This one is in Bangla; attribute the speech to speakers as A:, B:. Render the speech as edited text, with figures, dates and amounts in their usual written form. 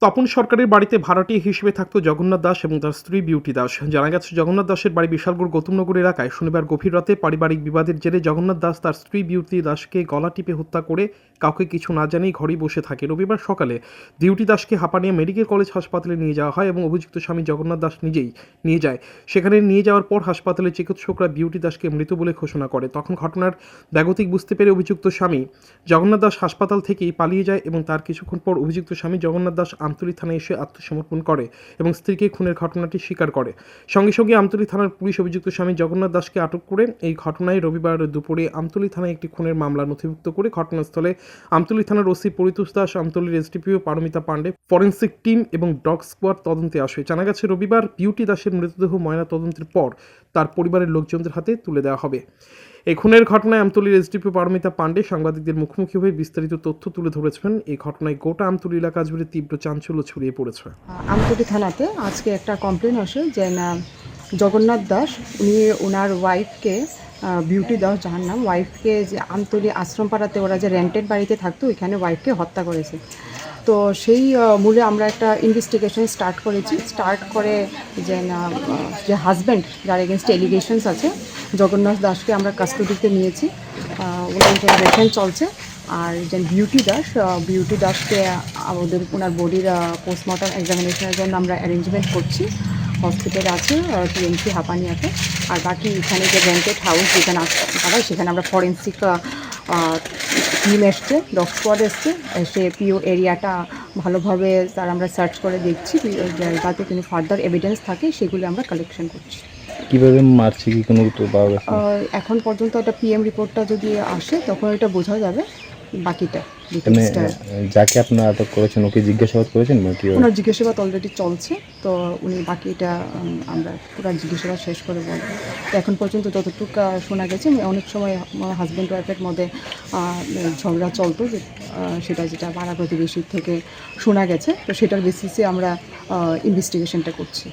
A: তপন সরকারের বাড়িতে ভাড়াটিয়া হিসেবে থাকত জগন্নাথ দাস এবং তার স্ত্রী বিউটি দাস। জানা গেছে, জগন্নাথ দাসের বাড়ি বিশালগড় গৌতমনগর এলাকায় শনিবার গভীর রাতে পারিবারিক বিবাদের জেরে জগন্নাথ দাস তার স্ত্রী বিউটি দাসকে গলা টিপে হত্যা করে কাউকে কিছু না জানিয়ে ঘরেই বসে থাকে। রবিবার সকালে বিউটি দাসকে হাঁপানিয়া মেডিকেল কলেজ হাসপাতালে নিয়ে যাওয়া হয় এবং অভিযুক্ত স্বামী জগন্নাথ দাস নিজেই নিয়ে যায়। সেখানে নিয়ে যাওয়ার পর হাসপাতালের চিকিৎসকরা বিউটি দাসকে মৃত বলে ঘোষণা করে। তখন ঘটনার ব্যাগতিক বুঝতে পেরে অভিযুক্ত স্বামী জগন্নাথ দাস হাসপাতাল থেকেই পালিয়ে যায় এবং তার কিছুক্ষণ পর অভিযুক্ত স্বামী জগন্নাথ দাস আমতলী থানায় এসে আত্মসমর্পণ করে এবং স্ত্রীকে খুনের ঘটনাটি স্বীকার করে। সঙ্গে সঙ্গে আমতলী থানার পুলিশ অভিযুক্ত স্বামী জগন্নাথ দাসকে আটক করে এই ঘটনায় রবিবার দুপুরে আমতলী থানায় একটি খুনের মামলা নথিভুক্ত করে ঘটনাস্থলে আমতলী থানার ওসি পরিতোষ দাস, আমতলীর SDPO Paromita Pandey, forensic team এবং ডগ স্কোয়াড তদন্তে আসে। জানা গেছে, রবিবার বিউটি দাসের মৃতদেহ ময়না তদন্তের পর তার পরিবারের লোকজনদের হাতে তুলে দেওয়া হবে। এই খুনের ঘটনায় আমতলীর এসডিপিও পারমিতা পাণ্ডে সাংবাদিকদের মুখোমুখি হয়ে বিস্তারিত তথ্য তুলে ধরেছেন। এই ঘটনায় গোটা আমতলী এলাকা জুড়ে তীব্র চাঞ্চল্য ছড়িয়ে পড়েছে।
B: আমতলী থানাতে আজকে একটা কমপ্লেন আসে যে না, জগন্নাথ দাস উনি ওনার ওয়াইফকে, বিউটি দাস যার নাম, ওয়াইফকে যে আমতলী আশ্রমপাড়াতে ওরা যে রেন্টেড বাড়িতে থাকতো ওইখানে ওয়াইফকে হত্যা করেছে। তো সেই মূলে আমরা একটা ইনভেস্টিগেশন স্টার্ট করে যে না, যে হাজব্যান্ড যার এগেনস্ট এলিগেশনস আছে জগন্নাথ দাসকে আমরা কাস্টডিতে নিয়েছি, ওনার ইন্টারোগেশন চলছে। আর যে বিউটি দাসকে ওনার বডির পোস্টমর্টম এক্সামিনেশনের জন্য আমরা অ্যারেঞ্জমেন্ট করছি। হসপিটাল আছে টিএমসি হাঁপানিয়াতে। আর বাকি এখানে যে রেন্টেড হাউস যেখানে পাঠায় সেখানে আমরা ফরেন্সিক টিম এসছে, ডগ স্কোয়াড এসছে, সে পিও এরিয়াটা ভালোভাবে তার আমরা সার্চ করে দেখছি, যাতে কোনো ফার্দার এভিডেন্স থাকে সেগুলো আমরা কালেকশন করছি।
C: কীভাবে মারছে কি কোনো উত্তর পাওয়া গেছে?
B: এখন পর্যন্ত একটা পিএম রিপোর্টটা যদি আসে তখন এটা বোঝা যাবে বাকিটা।
C: যাকে আপনারা আটক করেছেন ওকে জিজ্ঞাসাবাদ করেছেন বা কি?
B: ওনার জিজ্ঞাসাবাদ অলরেডি চলছে, তো উনি বাকিটা আমরা পুরো জিজ্ঞাসাবাদ শেষ করে বলবো। তো এখন পর্যন্ত যতটুকু শোনা গেছে, অনেক সময় হাজব্যান্ড ওয়াইফের মধ্যে ঝগড়া চলতো, যে যেটা পাড়া প্রতিবেশীর থেকে শোনা গেছে, তো সেটার বেসিসে আমরা ইনভেস্টিগেশনটা করছি।